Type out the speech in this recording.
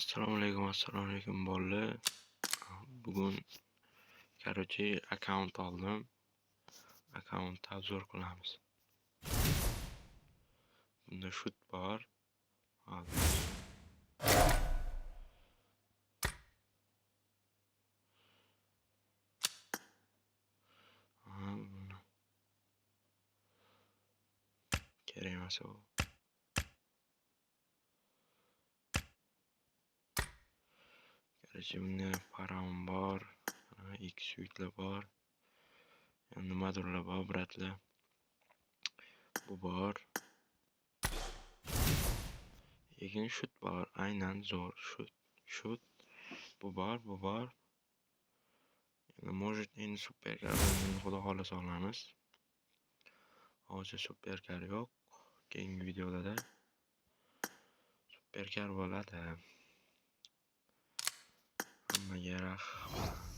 Assalomu alaykum bolalar. Bugun akkaunt oldim. Akkauntda obzor qilamiz. Bunda shut bor. Kerak emas u. Bunda param bor, X suitlar bor. Nimadirlar bor, bratlar. Bu bor. Lekin shut bor, aynan zo'r shut. Bu bor. Может, endi superkarni xudo xolasa olamiz. Hozir superkar yo'q. Keyingi videolarda superkar bo'ladi. Hammaga rahmat.